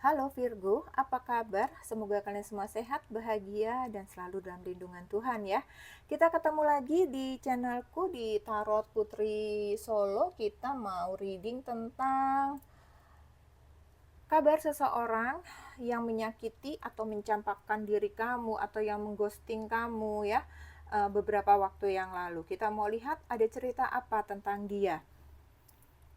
Halo Virgo, apa kabar? Semoga kalian semua sehat, bahagia, dan selalu dalam lindungan Tuhan ya. Kita ketemu lagi di channelku di Tarot Putri Solo. Kita mau reading tentang kabar seseorang yang menyakiti atau mencampakkan diri kamu atau yang mengghosting kamu ya, beberapa waktu yang lalu. Kita mau lihat ada cerita apa tentang dia.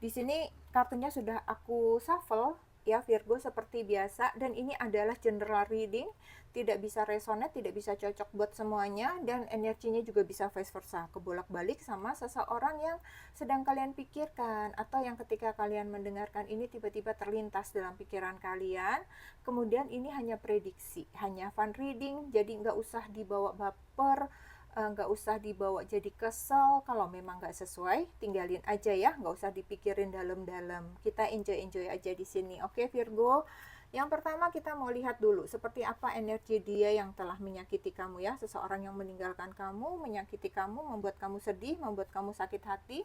Di sini kartunya sudah aku shuffle ya Virgo seperti biasa, dan ini adalah general reading, tidak bisa resonate, tidak bisa cocok buat semuanya, dan energinya juga bisa vice versa, kebolak-balik sama seseorang yang sedang kalian pikirkan, atau yang ketika kalian mendengarkan ini tiba-tiba terlintas dalam pikiran kalian. Kemudian ini hanya prediksi, hanya fun reading, jadi nggak usah dibawa baper, nggak usah dibawa jadi kesel. Kalau memang nggak sesuai, tinggalin aja ya, nggak usah dipikirin dalam-dalam. Kita enjoy aja di sini. Oke Virgo, yang pertama kita mau lihat dulu seperti apa energi dia yang telah menyakiti kamu ya. Seseorang yang meninggalkan kamu, menyakiti kamu, membuat kamu sedih, membuat kamu sakit hati.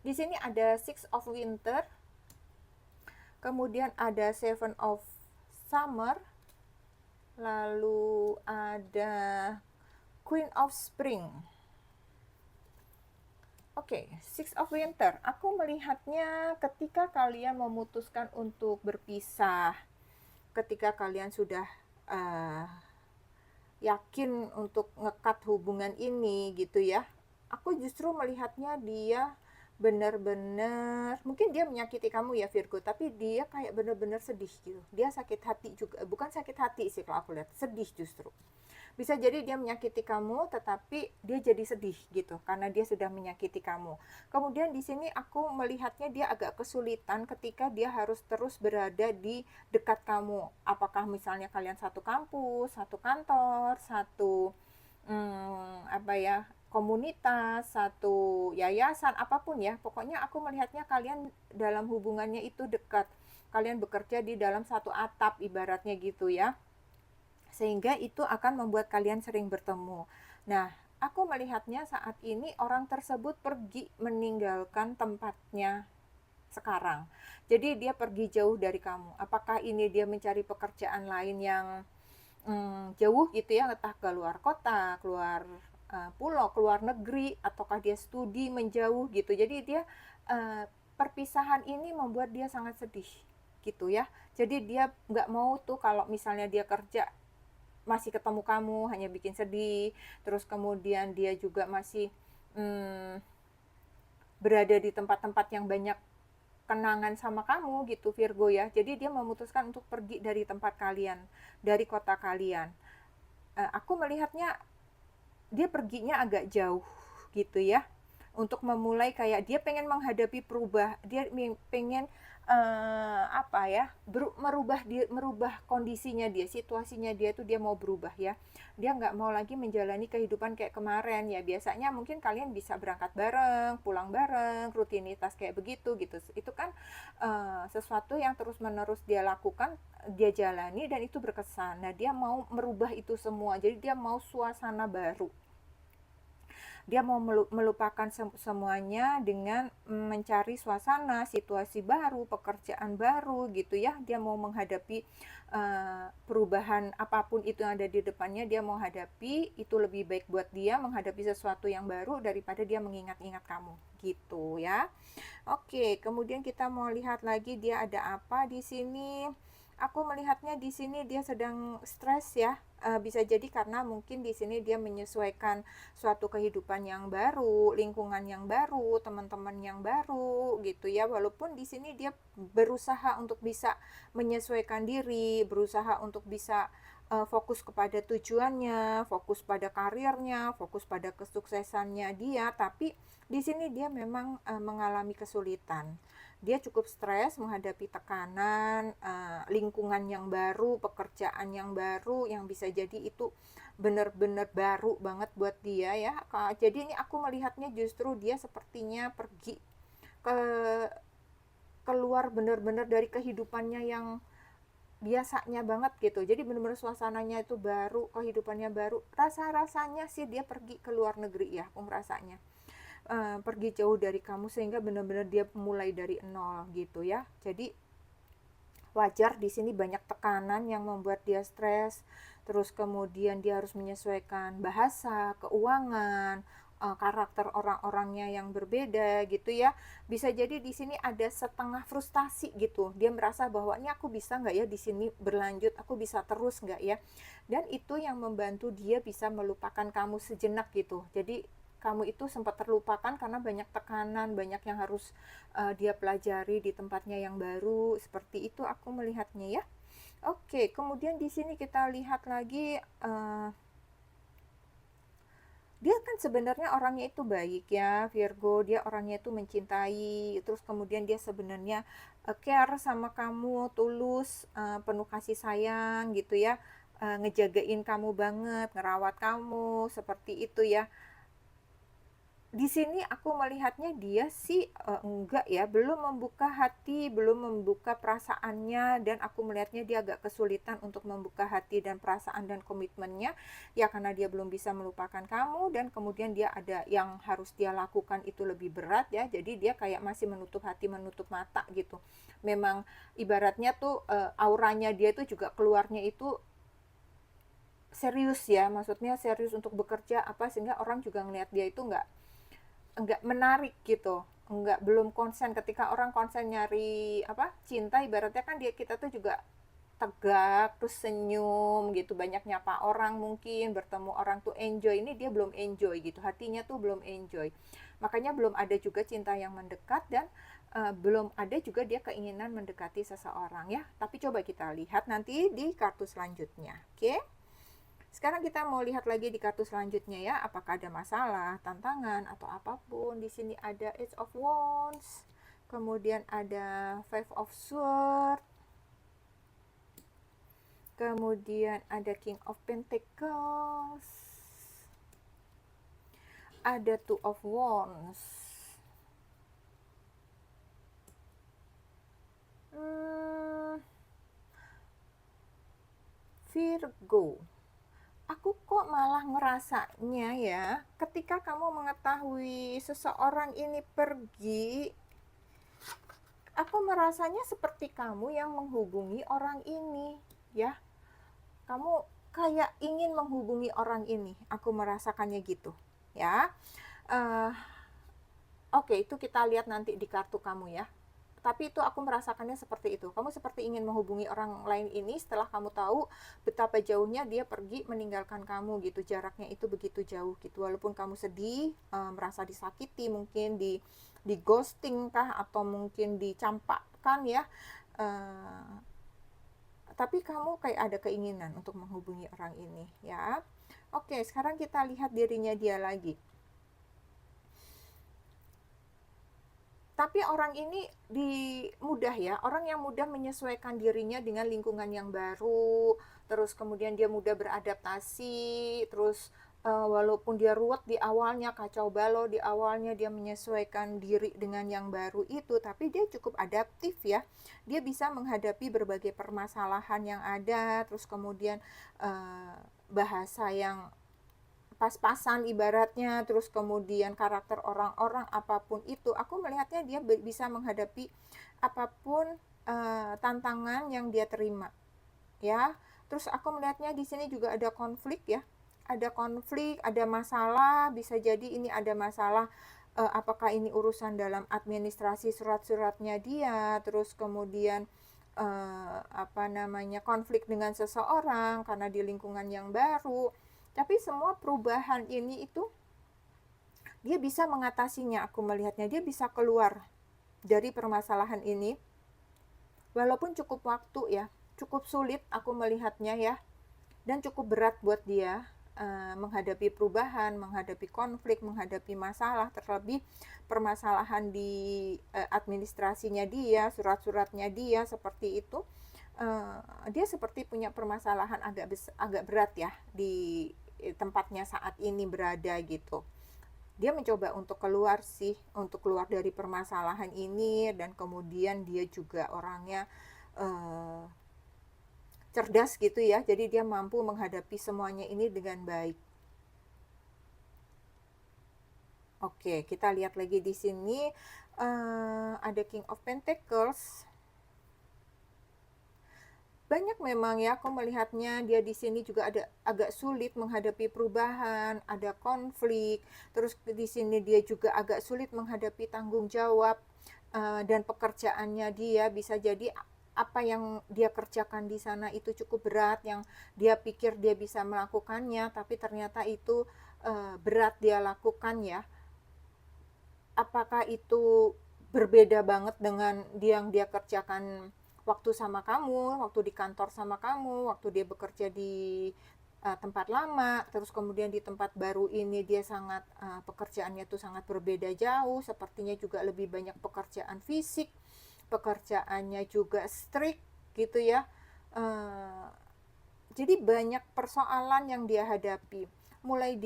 Di sini ada Six of Winter, kemudian ada Seven of Summer, lalu ada Queen of Spring. Oke, Six of Winter. Aku melihatnya ketika kalian memutuskan untuk berpisah, ketika kalian sudah uh, yakin untuk ngekat hubungan ini gitu ya. Aku justru melihatnya dia benar-benar, mungkin dia menyakiti kamu ya Virgo, tapi dia kayak benar-benar sedih gitu. Dia sakit hati juga, bukan sakit hati sih kalau aku lihat, sedih justru. Bisa jadi dia menyakiti kamu, tetapi dia jadi sedih gitu karena dia sudah menyakiti kamu. Kemudian di sini aku melihatnya dia agak kesulitan ketika dia harus terus berada di dekat kamu. Apakah misalnya kalian satu kampus, satu kantor, satu komunitas, satu yayasan, apapun ya. Pokoknya aku melihatnya kalian dalam hubungannya itu dekat. Kalian bekerja di dalam satu atap ibaratnya gitu ya, sehingga itu akan membuat kalian sering bertemu. Nah, aku melihatnya saat ini orang tersebut pergi meninggalkan tempatnya sekarang. Jadi dia pergi jauh dari kamu. Apakah ini dia mencari pekerjaan lain yang jauh gitu ya, entah ke luar kota, keluar pulau, keluar negeri, ataukah dia studi menjauh gitu. Jadi dia perpisahan ini membuat dia sangat sedih gitu ya. Jadi dia nggak mau tuh kalau misalnya dia kerja masih ketemu kamu, hanya bikin sedih. Terus kemudian dia juga masih berada di tempat-tempat yang banyak kenangan sama kamu gitu Virgo ya. Jadi dia memutuskan untuk pergi dari tempat kalian, dari kota kalian. Aku melihatnya dia perginya agak jauh gitu ya, untuk memulai kayak dia pengen menghadapi dia pengen merubah kondisinya dia, situasinya dia tuh dia mau berubah ya. Dia nggak mau lagi menjalani kehidupan kayak kemarin ya. Biasanya mungkin kalian bisa berangkat bareng, pulang bareng, rutinitas kayak begitu gitu. Itu kan sesuatu yang terus menerus dia lakukan, dia jalani, dan itu berkesan. Nah, dia mau merubah itu semua. Jadi dia mau suasana baru. Dia mau melupakan semuanya dengan mencari suasana, situasi baru, pekerjaan baru gitu ya. Dia mau menghadapi perubahan apapun itu yang ada di depannya. Dia mau hadapi, itu lebih baik buat dia menghadapi sesuatu yang baru daripada dia mengingat-ingat kamu gitu ya. Oke, kemudian kita mau lihat lagi dia ada apa di sini. Aku melihatnya di sini dia sedang stres ya. Bisa jadi karena mungkin di sini dia menyesuaikan suatu kehidupan yang baru, lingkungan yang baru, teman-teman yang baru gitu ya. Walaupun di sini dia berusaha untuk bisa menyesuaikan diri, berusaha untuk bisa fokus kepada tujuannya, fokus pada karirnya, fokus pada kesuksesannya dia, tapi di sini dia memang mengalami kesulitan. Dia cukup stres menghadapi tekanan, lingkungan yang baru, pekerjaan yang baru, yang bisa jadi itu benar-benar baru banget buat dia ya. Jadi ini aku melihatnya justru dia sepertinya pergi ke keluar benar-benar dari kehidupannya yang biasanya banget gitu. Jadi benar-benar suasananya itu baru, kehidupannya baru. Rasa-rasanya sih dia pergi ke luar negeri ya, aku ngerasanya. Pergi jauh dari kamu sehingga benar-benar dia mulai dari nol gitu ya. Jadi wajar di sini banyak tekanan yang membuat dia stres, terus kemudian dia harus menyesuaikan bahasa, keuangan, karakter orang-orangnya yang berbeda gitu ya. Bisa jadi di sini ada setengah frustasi gitu. Dia merasa bahwa ini aku bisa nggak ya di sini berlanjut, aku bisa terus nggak ya. Dan itu yang membantu dia bisa melupakan kamu sejenak gitu. Jadi kamu itu sempat terlupakan karena banyak tekanan, banyak yang harus dia pelajari di tempatnya yang baru. Seperti itu aku melihatnya ya. Oke, kemudian di sini kita lihat lagi dia kan sebenarnya orangnya itu baik ya, Virgo. Dia orangnya itu mencintai, terus kemudian dia sebenarnya care sama kamu, tulus, penuh kasih sayang gitu ya, ngejagain kamu banget, ngerawat kamu, seperti itu ya. Di sini aku melihatnya dia sih enggak ya, belum membuka hati, belum membuka perasaannya, dan aku melihatnya dia agak kesulitan untuk membuka hati dan perasaan dan komitmennya ya, karena dia belum bisa melupakan kamu, dan kemudian dia ada yang harus dia lakukan itu lebih berat ya, jadi dia kayak masih menutup hati, menutup mata gitu. Memang ibaratnya tuh auranya dia tuh juga keluarnya itu serius ya, maksudnya serius untuk bekerja apa, sehingga orang juga ngelihat dia itu enggak menarik gitu, enggak, belum konsen. Ketika orang konsen nyari apa, cinta, ibaratnya kan dia, kita tuh juga tegak terus senyum gitu, banyak nyapa orang, mungkin bertemu orang tuh enjoy. Ini dia belum enjoy gitu, hatinya tuh belum enjoy, makanya belum ada juga cinta yang mendekat, dan belum ada juga dia keinginan mendekati seseorang ya. Tapi coba kita lihat nanti di kartu selanjutnya. Oke, sekarang kita mau lihat lagi di kartu selanjutnya ya, apakah ada masalah, tantangan, atau apapun. Di sini ada Eight of Wands, kemudian ada Five of Swords, kemudian ada King of Pentacles, ada Two of Wands. Virgo, aku kok malah ngerasanya ya, ketika kamu mengetahui seseorang ini pergi, aku merasanya seperti kamu yang menghubungi orang ini ya. Kamu kayak ingin menghubungi orang ini, aku merasakannya gitu ya. Oke, itu kita lihat nanti di kartu kamu ya. Tapi itu aku merasakannya seperti itu. Kamu seperti ingin menghubungi orang lain ini setelah kamu tahu betapa jauhnya dia pergi meninggalkan kamu gitu. Jaraknya itu begitu jauh gitu. Walaupun kamu sedih, merasa disakiti, mungkin di ghosting kah, atau mungkin dicampakkan ya. Tapi kamu kayak ada keinginan untuk menghubungi orang ini ya. Oke, sekarang kita lihat dirinya dia lagi. Tapi orang ini mudah ya, orang yang mudah menyesuaikan dirinya dengan lingkungan yang baru, terus kemudian dia mudah beradaptasi, terus walaupun dia ruwet di awalnya, kacau balau di awalnya, dia menyesuaikan diri dengan yang baru itu, tapi dia cukup adaptif ya. Dia bisa menghadapi berbagai permasalahan yang ada, terus kemudian bahasa yang pas-pasan ibaratnya, terus kemudian karakter orang-orang apapun itu, aku melihatnya dia bisa menghadapi apapun tantangan yang dia terima ya. Terus aku melihatnya di sini juga ada konflik ya, ada konflik, ada masalah. Bisa jadi ini ada masalah, apakah ini urusan dalam administrasi surat-suratnya dia, terus kemudian konflik dengan seseorang karena di lingkungan yang baru. Tapi semua perubahan ini itu dia bisa mengatasinya. Aku melihatnya dia bisa keluar dari permasalahan ini, walaupun cukup waktu ya, cukup sulit aku melihatnya ya, dan cukup berat buat dia menghadapi perubahan, menghadapi konflik, menghadapi masalah, terlebih permasalahan di administrasinya dia, surat-suratnya dia, seperti itu. Dia seperti punya permasalahan agak berat ya di tempatnya saat ini berada gitu. Dia mencoba untuk keluar sih, untuk keluar dari permasalahan ini, dan kemudian dia juga orangnya cerdas gitu ya, jadi dia mampu menghadapi semuanya ini dengan baik. Oke, kita lihat lagi di sini ada King of Pentacles, banyak memang ya, aku melihatnya dia di sini juga ada agak sulit menghadapi perubahan, ada konflik, terus di sini dia juga agak sulit menghadapi tanggung jawab, dan pekerjaannya dia bisa jadi apa yang dia kerjakan di sana itu cukup berat, yang dia pikir dia bisa melakukannya, tapi ternyata itu, berat dia lakukan ya. Apakah itu berbeda banget dengan yang dia kerjakan waktu sama kamu, waktu di kantor sama kamu, waktu dia bekerja di tempat lama, terus kemudian di tempat baru ini dia sangat pekerjaannya tuh sangat berbeda jauh, sepertinya juga lebih banyak pekerjaan fisik, pekerjaannya juga strict gitu ya. Uh, jadi banyak persoalan yang dia hadapi, mulai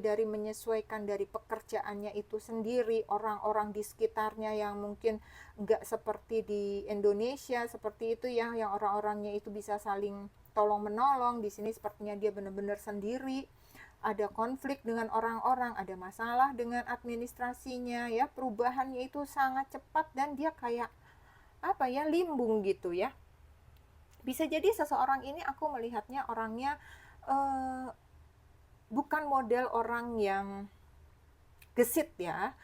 dari menyesuaikan dari pekerjaannya itu sendiri, orang-orang di sekitarnya yang mungkin nggak seperti di Indonesia seperti itu ya, yang orang-orangnya itu bisa saling tolong menolong. Di sini sepertinya dia benar-benar sendiri, ada konflik dengan orang-orang, ada masalah dengan administrasinya ya, perubahannya itu sangat cepat dan dia kayak apa ya, limbung gitu ya. Bisa jadi seseorang ini aku melihatnya orangnya eh, bukan model orang yang gesit ya,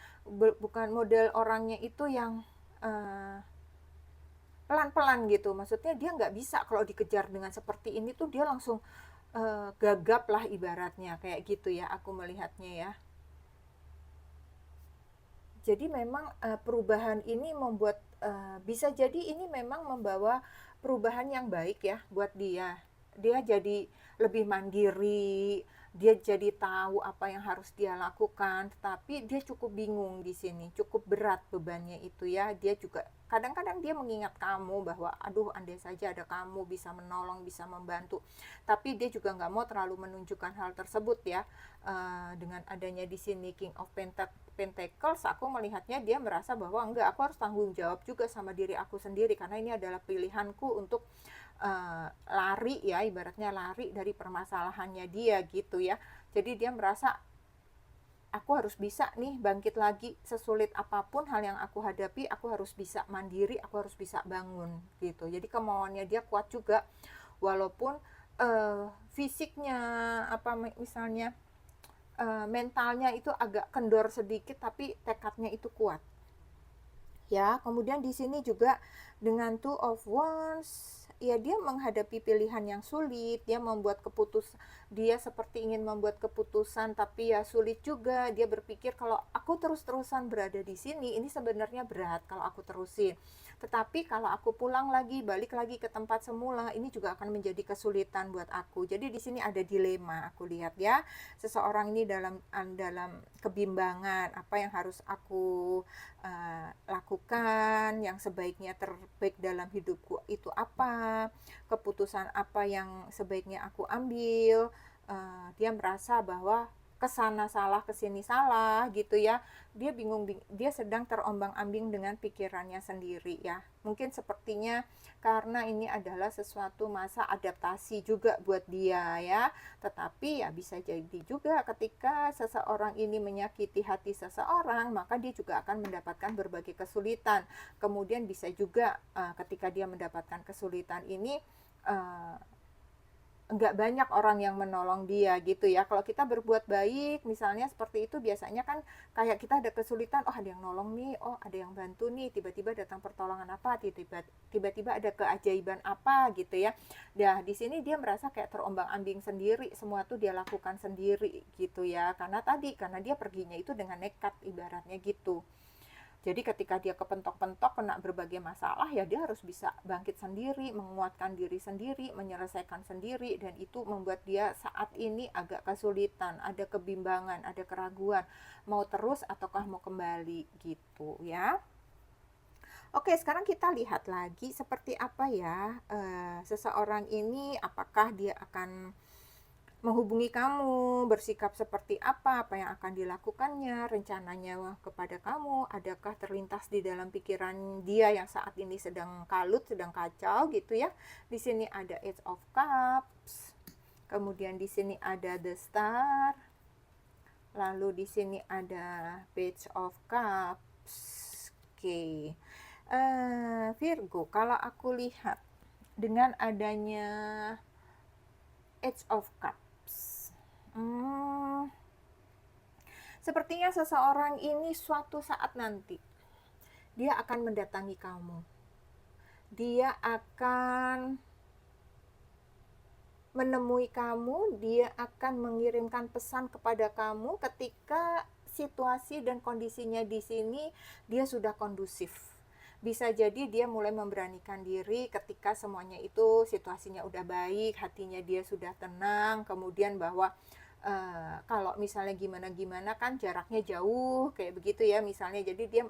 bukan model orangnya itu yang eh, pelan-pelan gitu. Maksudnya dia nggak bisa kalau dikejar dengan seperti ini tuh dia langsung gagap lah ibaratnya kayak gitu ya, aku melihatnya ya. Jadi memang perubahan ini membuat bisa jadi ini memang membawa perubahan yang baik ya buat dia. Dia jadi lebih mandiri, dia jadi tahu apa yang harus dia lakukan, tetapi dia cukup bingung di sini, cukup berat bebannya itu ya. Dia juga kadang-kadang dia mengingat kamu bahwa aduh andai saja ada kamu bisa menolong, bisa membantu. Tapi dia juga nggak mau terlalu menunjukkan hal tersebut ya. Dengan adanya di sini King of Pentacles, aku melihatnya dia merasa bahwa enggak, aku harus tanggung jawab juga sama diri aku sendiri karena ini adalah pilihanku untuk lari ya, ibaratnya lari dari permasalahannya dia gitu ya. Jadi dia merasa aku harus bisa nih bangkit lagi, sesulit apapun hal yang aku hadapi, aku harus bisa mandiri, aku harus bisa bangun gitu. Jadi kemauannya dia kuat juga, walaupun fisiknya apa misalnya mentalnya itu agak kendor sedikit, tapi tekadnya itu kuat ya. Kemudian di sini juga dengan Two of Wands ya, dia menghadapi pilihan yang sulit, dia seperti ingin membuat keputusan tapi ya sulit juga. Dia berpikir kalau aku terus-terusan berada di sini, ini sebenarnya berat kalau aku terusin, tetapi kalau aku pulang lagi, balik lagi ke tempat semula, ini juga akan menjadi kesulitan buat aku. Jadi di sini ada dilema, aku lihat ya, seseorang ini dalam kebimbangan, apa yang harus aku lakukan, yang sebaiknya terbaik dalam hidupku itu apa, keputusan apa yang sebaiknya aku ambil. Dia merasa bahwa kesana salah, kesini salah gitu ya. Dia bingung, dia sedang terombang-ambing dengan pikirannya sendiri ya. Mungkin sepertinya karena ini adalah sesuatu masa adaptasi juga buat dia ya. Tetapi ya bisa jadi juga ketika seseorang ini menyakiti hati seseorang, maka dia juga akan mendapatkan berbagai kesulitan. Kemudian bisa juga ketika dia mendapatkan kesulitan ini, uh, nggak banyak orang yang menolong dia gitu ya. Kalau kita berbuat baik misalnya seperti itu, biasanya kan kayak kita ada kesulitan, oh ada yang nolong nih, oh ada yang bantu nih, tiba-tiba datang pertolongan apa, tiba-tiba ada keajaiban apa gitu ya. Nah di sini dia merasa kayak terombang-ambing sendiri, semua tuh dia lakukan sendiri gitu ya, karena dia perginya itu dengan nekat ibaratnya gitu. Jadi ketika dia kepentok-pentok kena berbagai masalah, ya dia harus bisa bangkit sendiri, menguatkan diri sendiri, menyelesaikan sendiri, dan itu membuat dia saat ini agak kesulitan, ada kebimbangan, ada keraguan, mau terus ataukah mau kembali gitu ya. Oke, sekarang kita lihat lagi seperti apa ya seseorang ini, apakah dia akan menghubungi kamu, bersikap seperti apa yang akan dilakukannya, rencananya kepada kamu, adakah terlintas di dalam pikiran dia yang saat ini sedang kalut, sedang kacau gitu ya. Di sini ada Eight of Cups, kemudian di sini ada The Star, lalu di sini ada Page of Cups. Oke. Virgo, kalau aku lihat dengan adanya Age of Cups. Sepertinya seseorang ini suatu saat nanti dia akan mendatangi kamu. Dia akan menemui kamu, dia akan mengirimkan pesan kepada kamu ketika situasi dan kondisinya di sini dia sudah kondusif. Bisa jadi dia mulai memberanikan diri ketika semuanya itu situasinya udah baik, hatinya dia sudah tenang, kemudian bahwa kalau misalnya gimana-gimana kan jaraknya jauh kayak begitu ya misalnya, jadi dia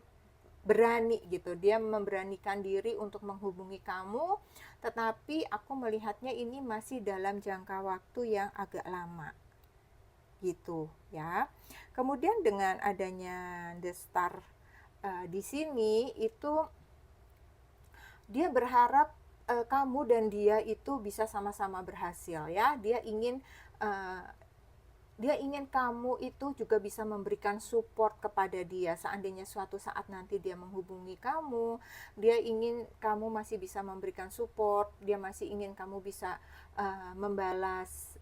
berani gitu, dia memberanikan diri untuk menghubungi kamu, tetapi aku melihatnya ini masih dalam jangka waktu yang agak lama gitu ya. Kemudian dengan adanya The Star di sini itu dia berharap kamu dan dia itu bisa sama-sama berhasil ya. Uh, dia ingin kamu itu juga bisa memberikan support kepada dia. Seandainya suatu saat nanti dia menghubungi kamu, dia ingin kamu masih bisa memberikan support, dia masih ingin kamu bisa membalas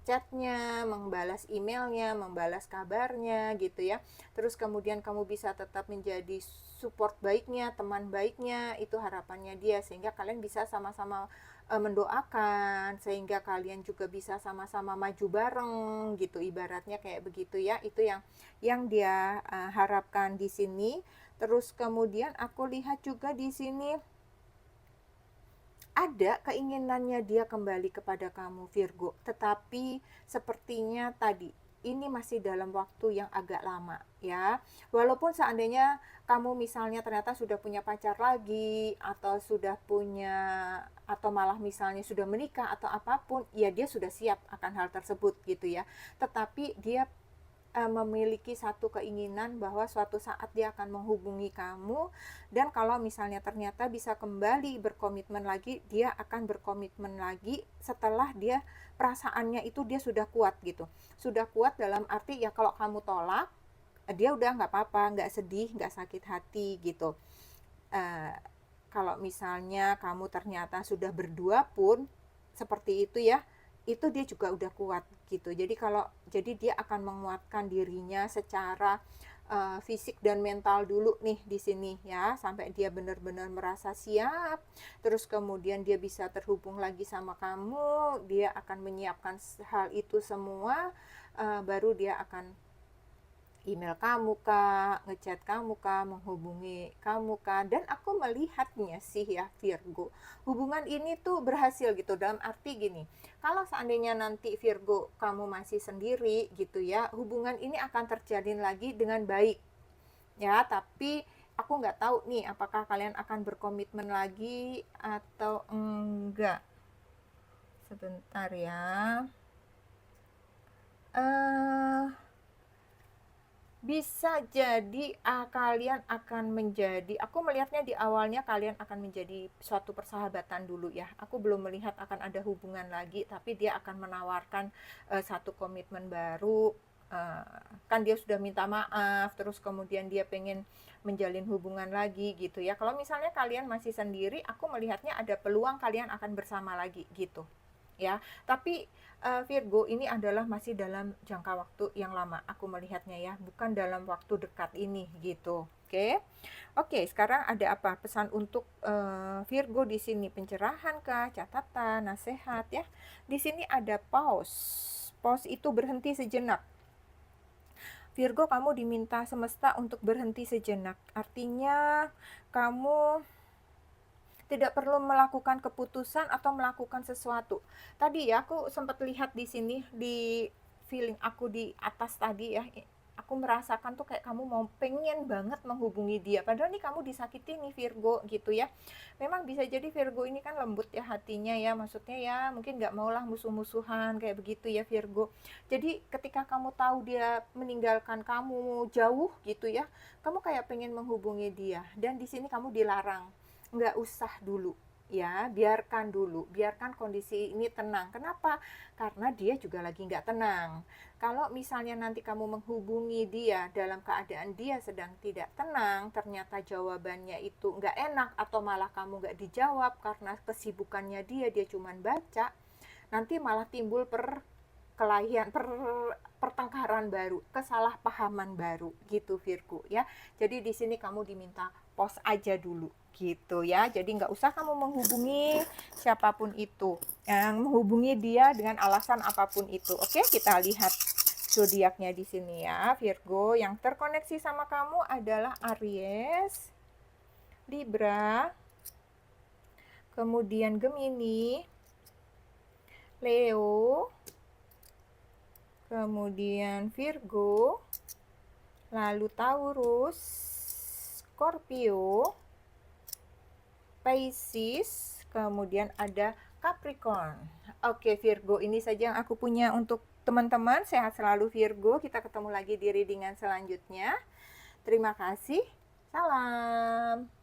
chatnya, membalas emailnya, membalas kabarnya gitu ya. Terus kemudian kamu bisa tetap menjadi support baiknya, teman baiknya, itu harapannya dia, sehingga kalian bisa sama-sama mendoakan, sehingga kalian juga bisa sama-sama maju bareng gitu, ibaratnya kayak begitu ya. Itu yang dia harapkan di sini. Terus kemudian aku lihat juga di sini ada keinginannya dia kembali kepada kamu Virgo, tetapi sepertinya tadi ini masih dalam waktu yang agak lama ya. Walaupun seandainya kamu misalnya ternyata sudah punya pacar lagi, atau sudah punya, atau malah misalnya sudah menikah atau apapun, ya dia sudah siap akan hal tersebut gitu ya. Tetapi dia memiliki satu keinginan bahwa suatu saat dia akan menghubungi kamu, dan kalau misalnya ternyata bisa kembali berkomitmen lagi, dia akan berkomitmen lagi setelah dia perasaannya itu dia sudah kuat gitu. Sudah kuat dalam arti ya kalau kamu tolak, dia udah nggak apa-apa, nggak sedih, nggak sakit hati gitu. Uh, Kalau misalnya kamu ternyata sudah berdua pun seperti itu ya, itu dia juga udah kuat gitu. Jadi dia akan menguatkan dirinya secara fisik dan mental dulu nih di sini ya, sampai dia benar-benar merasa siap. Terus kemudian dia bisa terhubung lagi sama kamu, dia akan menyiapkan hal itu semua, baru dia akan email kamu kah, ngechat kamu kah, menghubungi kamu kah. Dan aku melihatnya sih ya Virgo, hubungan ini tuh berhasil gitu, dalam arti gini, kalau seandainya nanti Virgo kamu masih sendiri gitu ya, hubungan ini akan terjalin lagi dengan baik ya. Tapi aku nggak tahu nih apakah kalian akan berkomitmen lagi atau enggak. Sebentar ya. Bisa jadi kalian akan menjadi, aku melihatnya di awalnya kalian akan menjadi suatu persahabatan dulu ya. Aku belum melihat akan ada hubungan lagi, tapi dia akan menawarkan satu komitmen baru. Kan dia sudah minta maaf, terus kemudian dia pengen menjalin hubungan lagi gitu ya. Kalau misalnya kalian masih sendiri, aku melihatnya ada peluang kalian akan bersama lagi gitu ya. Tapi Virgo ini adalah masih dalam jangka waktu yang lama, aku melihatnya ya, bukan dalam waktu dekat ini gitu. Oke, sekarang ada apa pesan untuk Virgo di sini? Pencerahan kah, catatan, nasihat ya? Di sini ada pause. Pause itu berhenti sejenak. Virgo, kamu diminta semesta untuk berhenti sejenak. Artinya kamu tidak perlu melakukan keputusan atau melakukan sesuatu. Tadi ya aku sempat lihat di sini, di feeling aku di atas tadi ya, aku merasakan tuh kayak kamu mau pengen banget menghubungi dia, padahal nih kamu disakiti nih Virgo gitu ya. Memang bisa jadi Virgo ini kan lembut ya hatinya ya, maksudnya ya mungkin nggak maulah musuh-musuhan kayak begitu ya Virgo. Jadi ketika kamu tahu dia meninggalkan kamu jauh gitu ya, kamu kayak pengen menghubungi dia, dan di sini kamu dilarang, nggak usah dulu ya, biarkan dulu, biarkan kondisi ini tenang. Kenapa? Karena dia juga lagi nggak tenang. Kalau misalnya nanti kamu menghubungi dia dalam keadaan dia sedang tidak tenang, ternyata jawabannya itu nggak enak atau malah kamu nggak dijawab karena kesibukannya dia cuman baca, nanti malah timbul pertengkaran baru, kesalahpahaman baru gitu Virgo ya. Jadi di sini kamu diminta pause aja dulu gitu ya. Jadi nggak usah kamu menghubungi siapapun itu, yang menghubungi dia dengan alasan apapun itu. Oke, kita lihat zodiaknya di sini ya Virgo. Yang terkoneksi sama kamu adalah Aries, Libra, kemudian Gemini, Leo, kemudian Virgo, lalu Taurus, Scorpio, Pisces, kemudian ada Capricorn. Oke Virgo, ini saja yang aku punya untuk teman-teman. Sehat selalu Virgo, kita ketemu lagi di readingan selanjutnya. Terima kasih, salam.